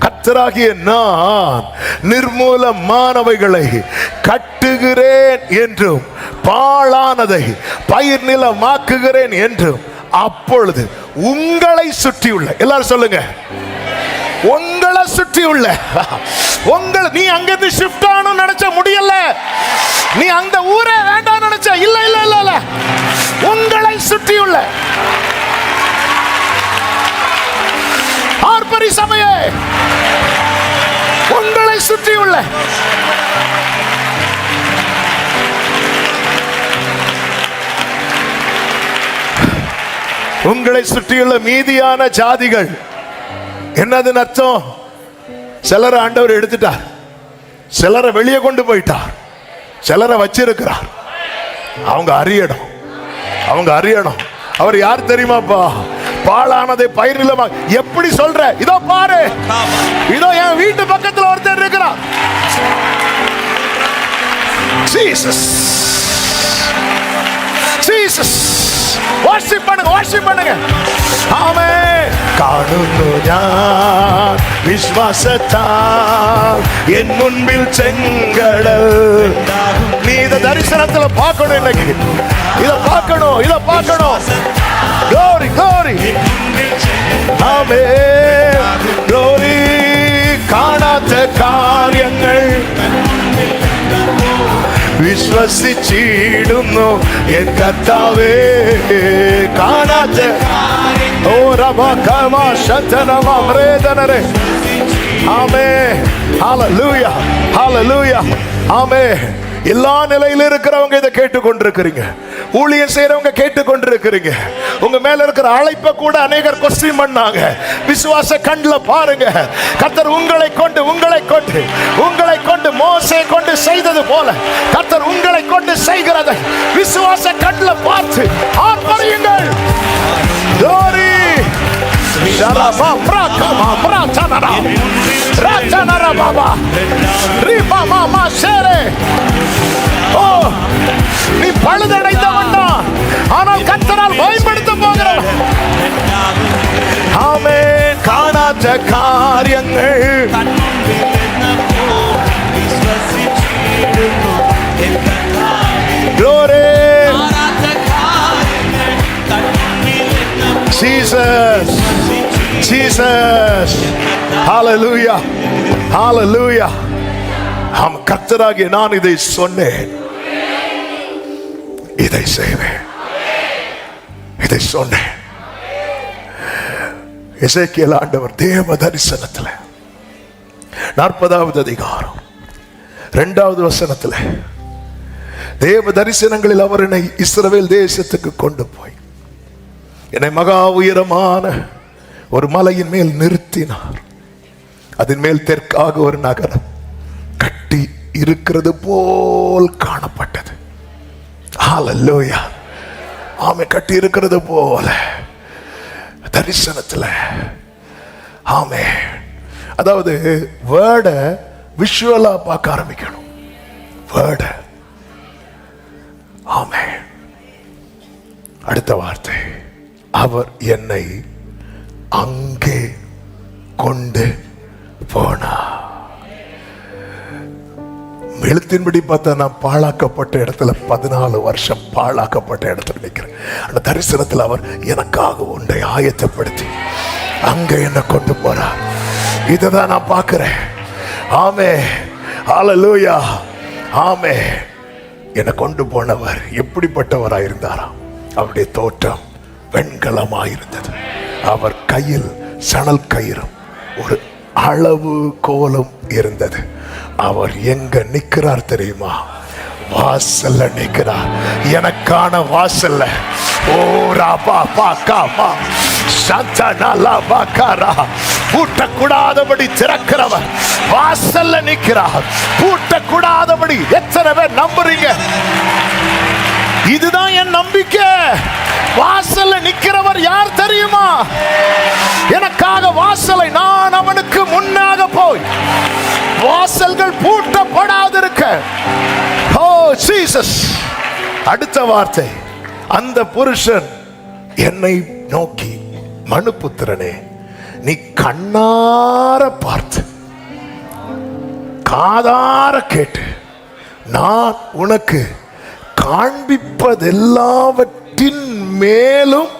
கர்த்தராகிய நான் நிர்மூலமானவைகளை கட்டுகிறேன் என்றும் பாழானதை பயிர் நிலமாக்குகிறேன் என்றும் அப்பொழுது உங்களை சுற்றியுள்ள, எல்லாரும் சொல்லுங்க, உங்களை சுற்றியுள்ள, உங்களை, நீ அங்கிருந்து ஷிஃப்ட் ஆகணும்னு நினைச்ச முடியல, நீ அந்த ஊரே வேண்டாம் நினைச்ச, இல்ல இல்ல இல்ல இல்ல, உங்களை சுற்றியுள்ள ஆர்ப்பரி சபையே, உங்களை சுற்றியுள்ள உங்களை சுற்றியுள்ள மீதியான ஜாதிகள் என்னது அர்த்தம்? சிலரை ஆண்டவர் எடுத்துட்டார், சிலரை வெளியே கொண்டு போயிட்டார், சிலரை வச்சிருக்கிறார். அவங்க அறியணும், அவங்க அறியணும். அவர் யார் தெரியுமாப்பா? பாழானதை பயிர் நிலமா. எப்படி சொல்ற? இதோ பாரு, இதோ என் வீட்டு பக்கத்தில் ஒருத்தர் இருக்கிறார். Jesus, Jesus. worship பண்ணுங்க, worship பண்ணுங்க. ஆமென். காணுന്നു ഞാൻ விசுவாசத்தால் என் முன்பில் செங்கடல். நீ இத தரிசனத்துல பார்க்கணும், இன்னைக்கு இத பார்க்கணும், இத பார்க்கணும். glory glory, ஆமென். glory. காணாத காரியங்கள் വിശ്വസിച്ചിടുന്നു എൻ കർത്താവേ. കാണാത്ത எல்லா நிலையில இருக்கிறவங்க இதை கேட்டுக்கொண்டிருக்கிறீங்க, ஊழியம் செய்யறவங்க கேட்டுக்கொண்டிருக்கிறீங்க. உங்க மேல இருக்கிற அழைப்பை கூட அநேகர் கொஸ்டின் பண்ணாங்க. விசுவாச கண்ணுல பாருங்க, கர்த்தர் உங்களை கொண்டு மோசே கொண்டு செய்தது போல கர்த்தர் உங்களை கொண்டு செய்கிறதை விசுவாச கண்ணுல பார்த்து ஆர்ப்பரியுங்கள். glory. Shalaba prakama pratanara ratanara baba riba mama shere. Oh, நீ பழுதடைந்தவன்டா, ஆனால் கர்த்தரால் பயன்படுத்த போகிறவன். ஆமென். காணாத காரியங்கள் glory. Jesus, Jesus, hallelujah, hallelujah. हम கர்த்தராகிய நான் இதை சொன்னேன், இதை செய்வேன், இதை சொன்னேன். எசேக்கியேல் ஆண்டவர் தேவ தரிசனத்தில் 40வது அதிகாரம் 2வது வசனத்தில் தேவ தரிசனங்களில் அவர் என்னை இஸ்ரவேல் தேசத்துக்கு கொண்டு போய் என்னை மகா உயரமான ஒரு மலையின் மேல் நிறுத்தினார். அதன் மேல் தெற்காக ஒரு நகரம் கட்டி இருக்கிறது போல் காணப்பட்டது. ஹல்லேலூயா. ஆமென். கட்டி இருக்கிறது போல தரிசனத்துல. ஆமென். அதாவது வேர்ட விஷுவலா பார்க்க ஆரம்பிக்கணும். வேர்ட. ஆமென். அடுத்த வார்த்தை, அவர் என்னை அங்கே கொண்டு போனார். எழுத்தின்படி பார்த்தா நான் பாழாக்கப்பட்ட இடத்துல 14 வருஷம் பாழாக்கப்பட்ட இடத்துல நிற்கிறேன். அந்த தரிசனத்தில் அவர் எனக்காக ஒன்றை ஆயத்தப்படுத்தி அங்க என்ன கொண்டு போறார். இதைதான் நான் பார்க்கிறேன். ஆமே, ஹல்லேலூயா. ஆமே. என்னை கொண்டு போனவர் எப்படிப்பட்டவராயிருந்தாராம்? அவருடைய தோற்றம் வெண்கலமாயிருந்தது. அவர் கையில் சணல் கயிறும் ஒரு அளவு கோலும் இருந்தது. அவர் எங்க நிற்கிறார் தெரியுமா? வாசல்ல நிற்கிறார். எனக்கான வாசல்ல. ஓ ராபா பாகாமா சந்தனலா பாகாரா. பூட்டக்கூடாதபடி திறக்கிறவர் வாசல்ல நிற்கிறார். பூட்டக்கூடாதபடி. எத்தனை பேர் நம்புறீங்க? இதுதான் என் நம்பிக்கை. வாசல்ல நிற்கிறவர் யார் தெரியுமா? எனக்காக வாசலை நான் அவனுக்கு முன்னாக போய் வாசல்கள் பூட்டப்படாதிருக்க. ஓ ஜீசஸ். அடுத்த வார்த்தை, அந்த புருஷன் என்னை நோக்கி, மனுபுத்திரனே, நீ கண்ணார பார்த்து காதார கேட்டு நான் உனக்கு காண்பிப்பதெல்லாவற்றின் மேலும்.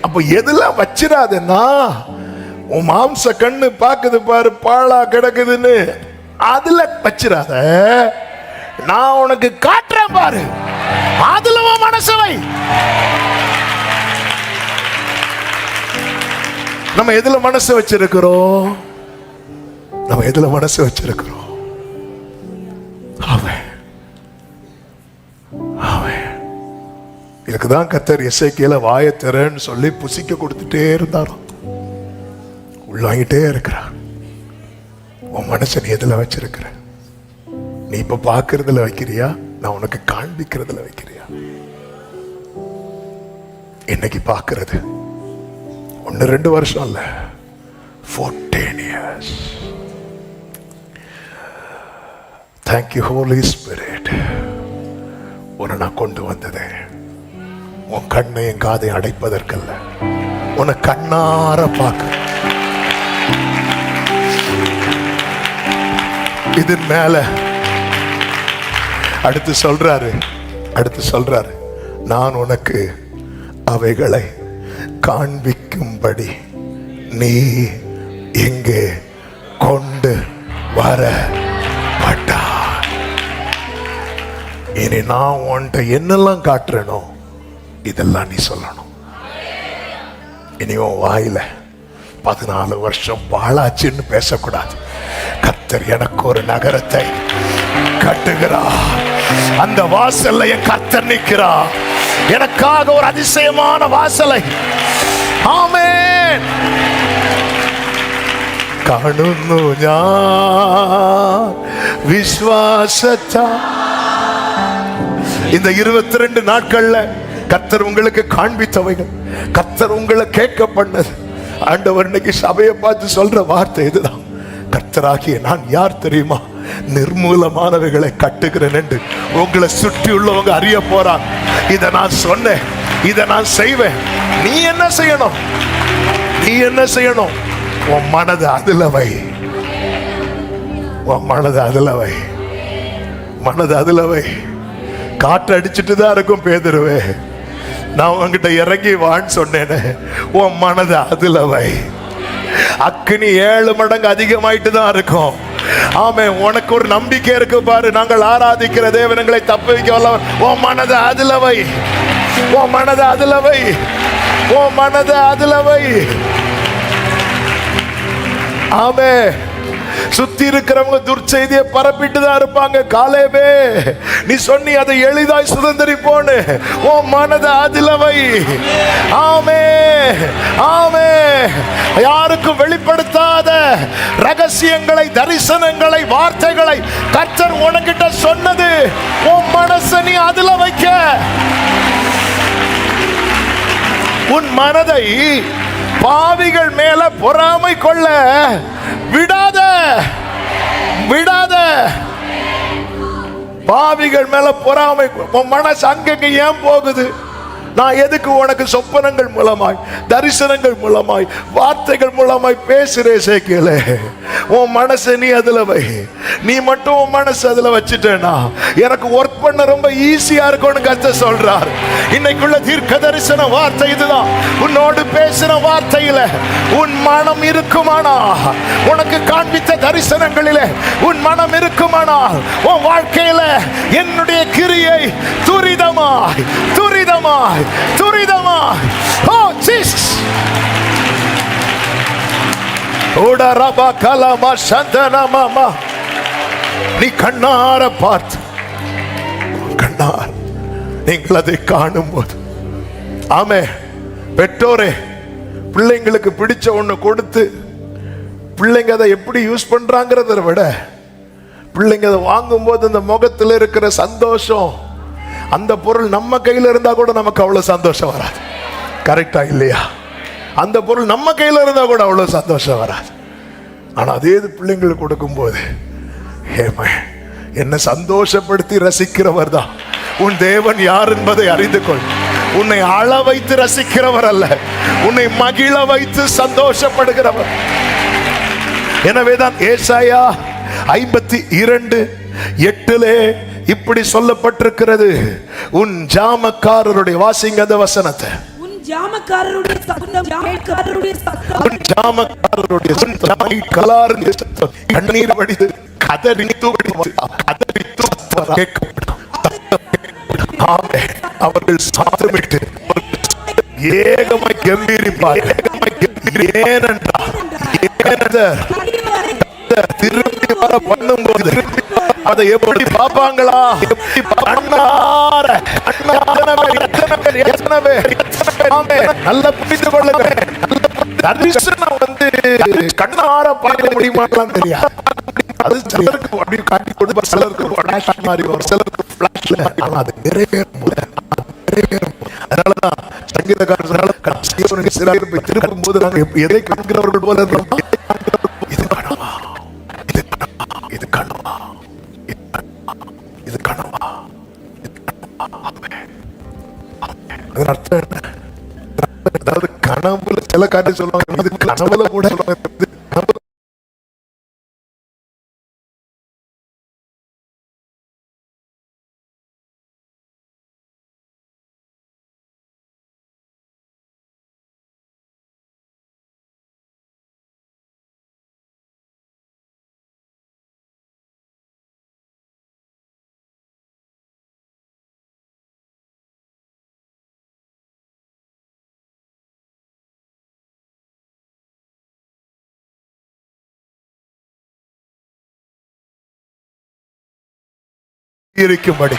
அப்ப எதுல வச்சிடாதேன்னா, உன் மாம்ச கண்ணு பாக்குது பாரு பாழா கிடக்குதுன்னு அதுல வச்சிடாத. நான் உனக்கு காட்டுறேன் பாரு, அதுல உன் மனசை வை. நம்ம எதுல மனசு வச்சிருக்கிறோம்? நம்ம எதுல மனசு வச்சிருக்கிறோம்? அவன் அவன் இதுக்குதான் கர்த்தர் எசேக்கியேல வாயை திறன்னு சொல்லி புசிக்க கொடுத்துட்டே இருந்தாராம். உள்ளாங்கிட்டே இருக்கிறான். உன் மனசை நீ எதுல வச்சிருக்கிற? நீ இப்ப பாக்குறதுல வைக்கிறியா, நான் உனக்கு காண்பிக்கிறதுல வைக்கிறியா? இன்னைக்கு பாக்குறது 1-2 வருஷம் இல்ல, 14 years. Thank you Holy Spirit. உன்னை நான் கொண்டு வந்தது உன் கண்ணையும் காதையும் அடைப்பதற்கல்ல, உன்னை கண்ணார பார்க்க. இதன் மேல அடுத்து சொல்றாரு, நான் உனக்கு அவைகளை காண்பிக்கும்படி நீ எங்கே கொண்டு வரப்பட்டா. இனி நான் உன்கிட்ட என்னெல்லாம் காட்டுறேனோ இதெல்லாம் நீ சொல்லணும். இனி உன் வாயில 14 வருஷம் பாழாச்சுன்னு பேசக்கூடாது. கர்த்தர் எனக்கு ஒரு நகரத்தை கட்டுகிறா, அந்த வாசல்ல என் கர்த்தர் நிற்கிறா, எனக்காக ஒரு அதிசயமான வாசலை. ஆமென். കാണുന്നു ഞാൻ വിശ്വാസത്താ. இந்த 22 நாட்கள்ல கர்த்தர் உங்களுக்கு காண்பித்தவைகள், கர்த்தர் உங்களை கேட்க பண்ணது. ஆண்டவர் இன்னைக்கு சபையை பார்த்து சொல்ற வார்த்தை இதுதான். கர்த்தராகிய நான் யார் தெரியுமா? நிர்மூலமானவைகளை கட்டுகிறேன் என்று உங்களை சுற்றி உள்ளவங்க அறிய போறான். இதை நான் சொன்னேன், இதை நான் செய்வேன். நீ என்ன செய்யணும்? நீ என்ன செய்யணும்? உன் மனது அதுல வை, உன் மனது அதுல வை, மனது அதுல வை. காற்று அடிச்சுட்டு தான் இருக்கும் பேதுருவே, நான் உன்கிட்ட இறங்கி வான்னு சொன்னேனே, உன் மனது அதுல வை. அக்கினி 7 மடங்கு அதிகமாயிட்டு தான் இருக்கும். ஆமே, உனக்கு ஒரு நம்பிக்கை இருக்கு பாரு, நாங்கள் ஆராதிக்கிற தேவனங்களை தப்பு வைக்க வல்லவர். உன் மனது அதுல வை, உன் மனது அதுல வை, உன் மனது அதுல வை. ஆமே, சுத்தி இருக்கிறவங்க துர்ச்செய்தியை பரப்பிட்டு தான் இருப்பாங்க. காலேபே, நீ சொன்னி அதை எளிதாய் சுதந்திரிப்போன்னு உன் மனதை அதுல வை. ஆமே ஆமே. யாருக்கும் வெளிப்படுத்தாத ரகசியங்களை, தரிசனங்களை, வார்த்தைகளை கர்த்தர் உனக்கிட்ட சொன்னது உன் மனசை நீ அதுல வைக்க. உன் மனதை பாவிகள் மேல பொறாமை கொள்ள விடாத, விடாத. பாவிகள் மேல பொறாமை, உன் மனசு அங்கங்க ஏன் போகுது? நான் எதுக்கு உனக்கு சொப்பனங்கள் மூலமாய், தரிசனங்கள் மூலமாய், வார்த்தைகள் மூலமாய் பேசுறே சேக்கியலே? உன் மனசை நீ அதுல வை. நீ மட்டும் உன் மனசு அதுல வச்சுட்டேனா எனக்கு ஒர்க் பண்ண ரொம்ப ஈஸியா இருக்கும்னு கர்த்தர் சொல்றார். இன்னைக்குள்ள தீர்க்க தரிசன வார்த்தை இதுதான். உன்னோடு பேசின வார்த்தையில உன் மனம் இருக்குமானா, உனக்கு காண்பித்த தரிசனங்களிலே உன் மனம் இருக்குமானால், உன் வாழ்க்கையில என்னுடைய கிரியை துரிதமாய் துரிதமாய் துரிதமாய். ஓ ஜீசஸ். ஓட ரபா கலமா சந்தன மாமா. நீ கண்ணார பார்த்து, கண்ணார் நீங்கள் அதை காணும் போது, ஆமே, பெற்றோரே பிள்ளைங்களுக்கு பிடிச்ச ஒண்ணு கொடுத்து பிள்ளைங்க அதை எப்படி யூஸ் பண்றாங்கிறத விட, பிள்ளைங்க அதை வாங்கும் போது அந்த முகத்தில் இருக்கிற சந்தோஷம், அந்த பொருள் நம்ம கையில இருந்தா கூட நமக்கு அவ்வளவு சந்தோஷம் வராது. கரெக்டா இல்லையா? அந்த பொருள் நம்ம கையில இருந்தா கூட அவ்வளவு சந்தோஷம் வராது. ஆனா அதே பிள்ளைங்களுக்கு கொடுக்கும் போது, என்ன சந்தோஷப்படுத்தி ரசிக்கிறவர் தான் உன் தேவன் யார் என்பதை அறிந்து கொள். உன்னை அழ வைத்து ரசிக்கிறவர் அல்ல, உன்னை மகிழ வைத்து சந்தோஷப்படுகிறவர். எனவேதான் ஏசாயா 52:8 இப்படி சொல்லப்பட்டிருக்கிறது, உன் ஜாமக்காரருடைய, வாசிங்க அந்த வசனத்தை, ஜாமக்காரருடைய சத்தம், கண்ணீர் வடித்து அவர்கள் சாத்தமிட்டு ஏகமாய் கம்பீரிப்பார். ஏனென்றால் திரும்பி வர பண்ணும்போது அதை எப்படி பார்ப்பாங்களா? நல்ல புரிந்து கொள்ளுங்க. தரிசனம் கண்ணார பார்க்க முடியுமான்னு தெரியாது. அது சிலருக்கு அப்படியே காட்டி கொடுப்பா, சிலருக்கு ஃபிளாஷ் மாதிரி வரும், சிலருக்கு ஃபிளாஷ்ல. ஆனா அது நிறைவேறும். அதனாலதான் சங்கீதக்காரர்கள் சிலர் திருப்பும் போது நாங்க எதை காண்கிறவர்கள் போல இருந்தோம். இது கனவா, இது கனவா, இது கனவா, இது கனவா. அதன் அர்த்தம் என்ன? அதாவது கனவுல சில காட்டி சொல்லுவாங்க, இது கனவுல கூட சொல்லுவாங்க. இருக்கும்படி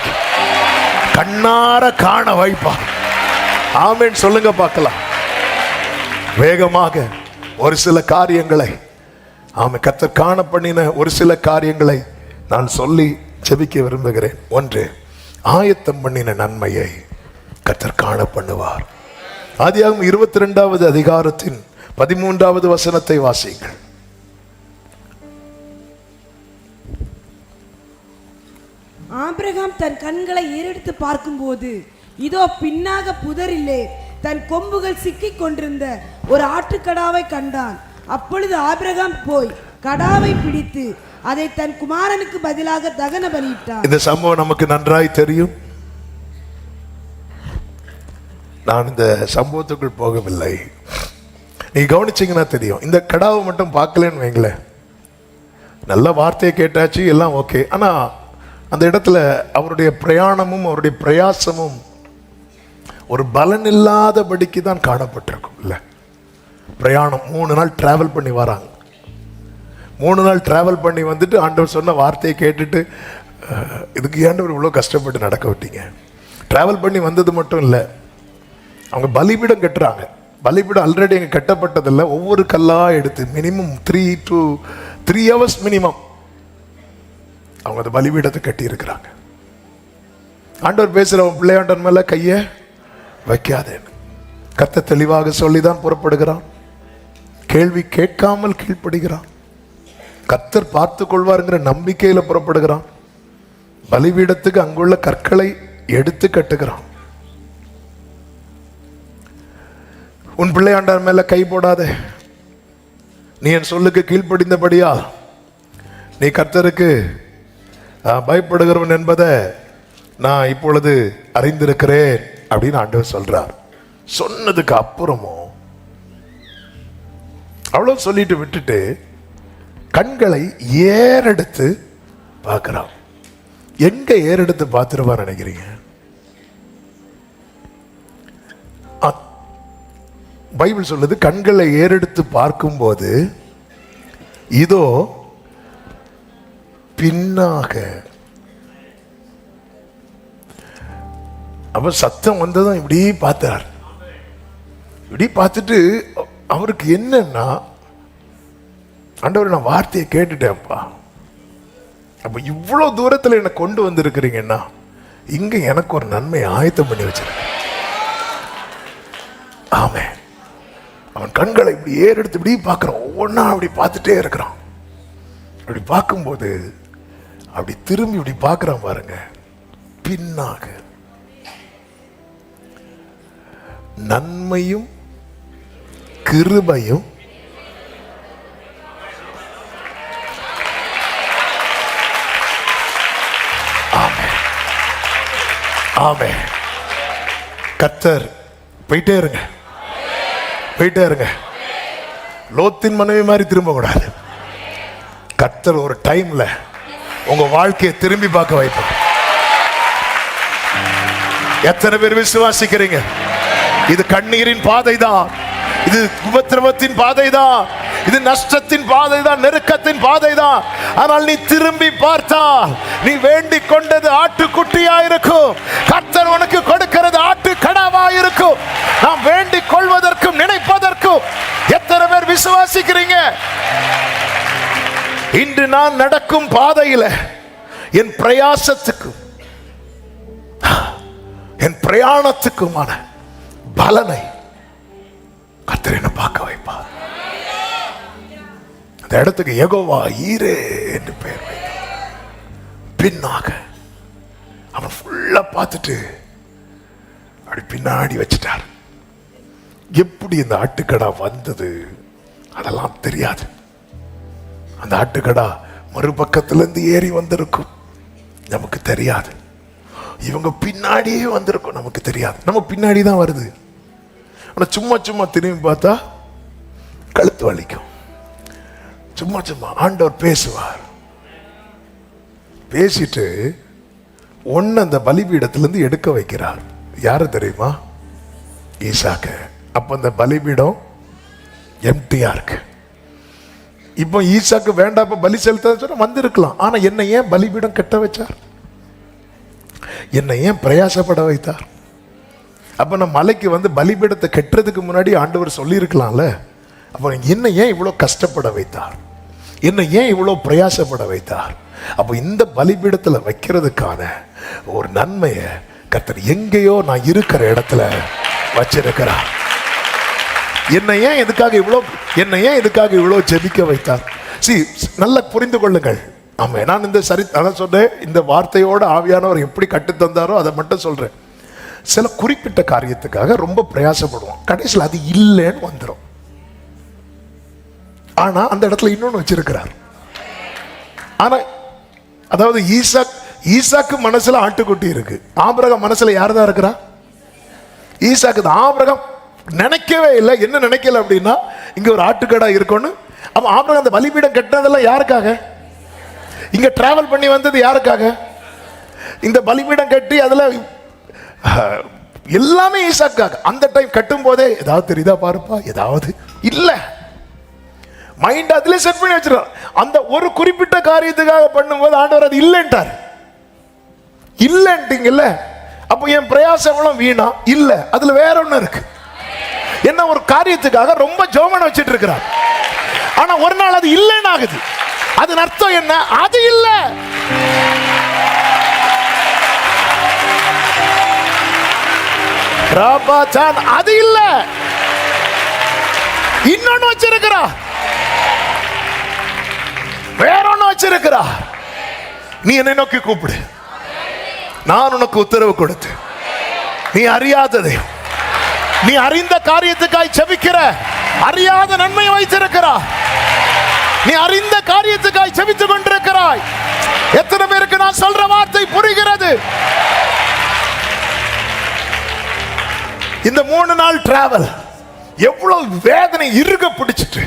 கண்ணார காண வைப்பா. ஆமென் சொல்லுங்க பார்க்கலாம். வேகமாக ஒரு சில காரியங்களை கர்த்தர் காண பண்ணின ஒரு சில காரியங்களை நான் சொல்லி ஜெபிக்க விரும்புகிறேன். ஒன்று, ஆயத்தம் பண்ணின நன்மையை கர்த்தர் காண பண்ணுவார். ஆதியாகமம் 22வது அதிகாரத்தின் 13வது வசனத்தை வாசியுங்கள். ஆபிரகாம் தன் கண்களை ஏறெடுத்து பார்க்கும்போது இதோ பின்னாக புதரிலே தன் கொம்புகள் சிக்கிக் கொண்டிருந்த ஒரு ஆட்டுக்கடாவை கண்டான். அப்பொழுது ஆபிரகாம் போய் கடாவை பிடித்து அதை தன் குமாரனுக்கு பதிலாக தகன பலியிட்டான். இந்த சம்பவம் நமக்கு நன்றாய் தெரியும். நான் இந்த சம்பவத்துக்குள் போகவில்லை. நீ கவனிச்சீங்கன்னா தெரியும். இந்த கடாவை மட்டும் பார்க்கலன்னு வைங்களேன், நல்ல வார்த்தையை கேட்டாச்சு, எல்லாம் ஓகே. ஆனா அந்த இடத்துல அவருடைய பிரயாணமும் அவருடைய பிரயாசமும் ஒரு பலன் இல்லாதபடிக்கு தான் காணப்பட்டிருக்கும். இல்லை, பிரயாணம் 3 நாள் டிராவல் பண்ணி வராங்க. 3 நாள் டிராவல் பண்ணி வந்துட்டு ஆண்டவர் சொன்ன வார்த்தையை கேட்டுட்டு, இதுக்கு ஆண்டவர் இவ்வளோ கஷ்டப்பட்டு நடக்க விட்டீங்க. டிராவல் பண்ணி வந்தது மட்டும் இல்லை, அவங்க பலிபீடம் கட்டுறாங்க. பலிபீடம் ஆல்ரெடி அங்கே கட்டப்பட்டதில்லை. ஒவ்வொரு கல்லாக எடுத்து மினிமம் 3 hours மினிமம் அவங்க அந்த பலிபீடத்தை கட்டி இருக்கிறாங்க. ஆண்டவர் பேசுகிறவன் பிள்ளையாண்டன் மேலே கையை வைக்காதேன்னு கர்த்தர் தெளிவாக சொல்லிதான் புறப்படுகிறான். கேள்வி கேட்காமல் கீழ்ப்படுகிறான். கர்த்தர் பார்த்து கொள்வாருங்கிற நம்பிக்கையில் புறப்படுகிறான். பலிபீடத்துக்கு அங்குள்ள கற்களை எடுத்து கட்டுகிறான். உன் பிள்ளையாண்டார் மேல கை போடாதே. நீ என் சொல்லுக்கு கீழ்ப்படிந்தபடியா நீ கர்த்தருக்கு பயப்படுகிறவன் என்பதை நான் இப்பொழுது அறிந்திருக்கிறேன் அப்படின்னு ஆண்டவர் சொல்றார். சொன்னதுக்கு அப்புறமும் அவ்வளவு சொல்லிட்டு விட்டுட்டு கண்களை ஏறெடுத்து பார்க்கிறான். எங்க ஏறெடுத்து பார்த்துருவா நினைக்கிறீங்க? பைபிள் சொல்லுது, கண்களை ஏறெடுத்து பார்க்கும்போது இதோ பின்னாக. அப்ப சத்தம் வந்ததும் இப்படி பார்த்தார். இப்படி பார்த்துட்டு அவருக்கு என்னன்னா, ஆண்டவர் நான் வார்த்தையை கேட்டுட்டேன்ப்பா, அப்ப இவ்வளவு தூரத்துல என்னை கொண்டு வந்திருக்கிறீங்கன்னா இங்க எனக்கு ஒரு நன்மை ஆயத்தம் பண்ணி வச்சிருக்க. ஆமே. அவன் கண்களை இப்படி ஏறெடுத்து இப்படி பார்க்கிறான். ஒவ்வொன்னா அப்படி பார்த்துட்டே இருக்கிறான். அப்படி பார்க்கும்போது அப்படி திரும்பி இப்படி பார்க்கிறான் பாருங்க, பின்னாக. நன்மையும் கிருபையும் ஆமென் ஆமென். கர்த்தர் போயிட்டே இருங்க, போயிட்டே இருங்க. லோத்தின் மனைவி மாதிரி திரும்ப கூடாது. கர்த்தர் ஒரு டைம்ல உங்க வாழ்க்கையை திரும்பி பார்க்க வைப்பார். எத்தனை பேர் விசுவாசிக்கிறீங்க? இது கண்ணீரின் பாதை தான், இது உபத்திரவத்தின் பாதை தான், இது நஷ்டத்தின் பாதை தான், நெருக்கத்தின் பாதை தான். ஆனால் நீ திரும்பி பார்த்தால் நீ வேண்டிக் கொண்டது ஆட்டுக்குட்டியா இருக்கும். கர்த்தர் உனக்கு கொடுக்கிறது ஆட்டு கடாவா இருக்கும். நாம் வேண்டிக் கொள்வதற்கும் நினைப்பதற்கும் எத்தனை பேர் விசுவாசிக்கிறீங்க? இன்று நான் நடக்கும் பாதையில என் பிரயாசத்துக்கும் என் பிரயாணத்துக்குமான பலனை கர்த்தர் என்ன பார்க்க வைப்பார். அந்த இடத்துக்கு யெகோவா ஈரே என்று பெயர் வைத்தார். பின்னாக அவன் ஃபுல்லா பார்த்துட்டு அப்படி பின்னாடி வச்சிட்டார். எப்படி இந்த ஆட்டுக்கடா வந்தது அதெல்லாம் தெரியாது. அந்த ஆட்டுக்கடா மறுபக்கத்திலிருந்து ஏறி வந்திருக்கும், நமக்கு தெரியாது. இவங்க பின்னாடியே வந்திருக்கும், நமக்கு தெரியாது. நம்ம பின்னாடி தான் வருது. ஆனா சும்மா சும்மா திரும்பி பார்த்தா கழுத்து வலிக்கும். சும்மா சும்மா ஆண்டவர் பேசுவார். பேசிட்டு ஒன்னு அந்த பலிபீடத்திலிருந்து எடுக்க வைக்கிறார். யாரு தெரியுமா? ஈசாக்க. அப்ப அந்த பலிபீடம் எம்டியா இருக்கு. இப்போ ஈசாக்கு வேண்டாம் பலி செலுத்த சொன்னா வந்திருக்கலாம். ஆனா என்ன ஏன் பலிபீடம் கட்ட வச்சார்? என்னை ஏன் பிரயாசப்பட வைத்தார்? அப்ப நான் மலைக்கு வந்து பலிபீடத்தை கட்டுறதுக்கு முன்னாடி ஆண்டவர் சொல்லி இருக்கலாம்ல. அப்ப என்ன ஏன் இவ்வளவு கஷ்டப்பட வைத்தார்? என்ன ஏன் இவ்வளவு பிரயாசப்பட வைத்தார்? அப்ப இந்த பலிபீடத்துல வைக்கிறதுக்கான ஒரு நன்மையை கர்த்தர் எங்கேயோ நான் இருக்கிற இடத்துல வச்சிருக்கிறார். என்னை ஏன் இதுக்காக இவ்வளவு ஜெபிக்க வைத்தார்? நல்லா புரிந்து கொள்ளுங்கள். ஆமா, நான் இந்த அதான் சொன்னேன், இந்த வார்த்தையோட ஆவியானவர் எப்படி கட்டு தந்தாரோ அதை மட்டும் சொல்றேன். சில குறிப்பிட்ட காரியத்துக்காக ரொம்ப பிரயாசப்படுவோம், கடைசியில் அது இல்லைன்னு வந்துடும். ஆனா அந்த இடத்துல இன்னொன்னு வச்சிருக்கிறார். ஆனா அதாவது ஈசாக்கு மனசுல ஆட்டுக்குட்டி இருக்கு, ஆபிரகாம் மனசுல யார் தான் இருக்கிறா? ஈசாக்கு தான். ஆபிரகாம் நினைக்கவே இல்லை. என்ன நினைக்கல அப்படின்னா இங்க ஒரு ஆட்டுக்கடா இருக்கும்னு. அப்ப ஆபிரகாம் அந்த பலிபீடம் கட்டினதெல்லாம் யாருக்காக? இங்க டிராவல் பண்ணி வந்தது யாருக்காக? இந்த பலிபீடம் கட்டி அதுல எல்லாமே ஈசாக்காக. அந்த டைம் கட்டும் போதே ஏதாவது தெரியுதா பாருப்பா, ஏதாவது இல்ல, மைண்ட் அதுல செட் பண்ணி வச்சிருக்கார். அந்த ஒரு குறிப்பிட்ட காரியத்துக்காக பண்ணும்போது ஆண்டவர் அது இல்லைன்ட்டார். இல்லைன்ட்டீங்கல்ல, அப்போ என் பிரயாசங்களும் வீணா இல்ல, அதுல வேற ஒண்ணு இருக்கு. என்ன ஒரு காரியத்துக்காக ரொம்ப ஜோமன் வச்சிட்டு இருக்கிறார். ஆனா ஒரு நாள் அது இல்லைன்னு ஆகுது. அதன் அர்த்தம் என்ன? அது இல்ல. அது இல்ல, இன்னொன்னு வச்சிருக்கிறா, வேற ஒண்ணு வச்சிருக்கிறா. நீ என்னை நோக்கி கூப்பிடு, நான் உனக்கு உத்தரவு கொடுத்து, நீ அறியாததை நீ அறிந்த காரியத்துக்காய் செபிக்கிற, அறியாத நன்மையை வைத்திருக்கிறா. நீ அறிந்த காரியத்துக்காய் செபித்துக் கொண்டிருக்கிறாய். எத்தனை பேருக்கு நான் சொல்ற வார்த்தை புரிகிறது? இந்த 3 நாள் டிராவல் எவ்வளவு வேதனை இறுக பிடிச்சிட்டு,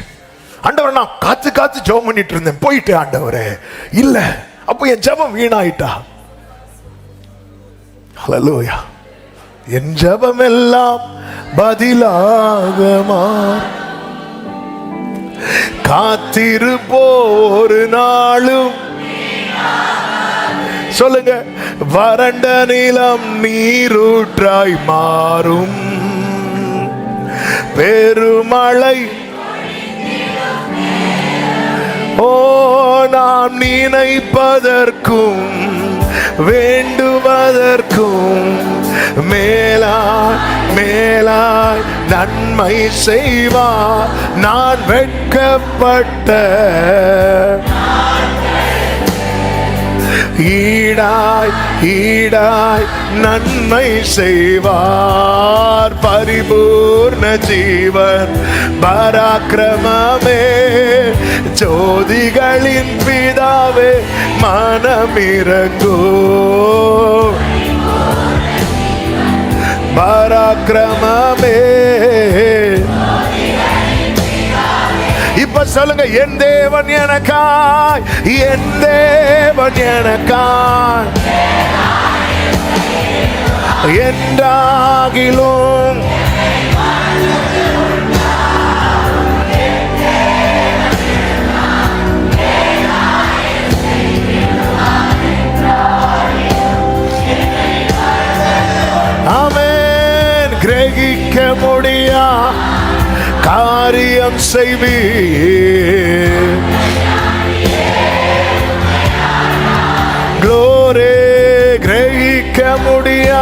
ஆண்டவர் நான் காத்து காத்து ஜெபம் பண்ணிட்டு இருந்தேன், போயிட்டு ஆண்டவரே இல்ல, அப்ப என் ஜெபம் வீணாயிட்டா. ஹல்லேலூயா. என் ஜெபம் எல்லாம் பதிலாகமா காத்திருப்போரு நாளும். சொல்லுங்க, வறண்ட நிலம் நீரூற்றாய் மாறும், பெருமழை ஓ நாம் நினைப்பதற்கும் வேண்டுவதற்கும் மேலாய் மேலாய் நன்மை செய்வார். நான் வெட்கப்பட்ட ஈடாய் ஈடாய் நன்மை செய்வார். பரிபூர்ண ஜீவன் பராக்கிரமமே, ஜோதிகளின் பிதாவே மனமிரங்கோ. பராக்கிரமமே. இப்ப சொல்லுங்க, என் தேவன் எனக்காய், என் தேவன் எனக்காய் என்றாகிலும் ஆமென். கிரகிக்க முடியா காரியம் செய்வீர். க்ளோரி. கிரகிக்க முடியா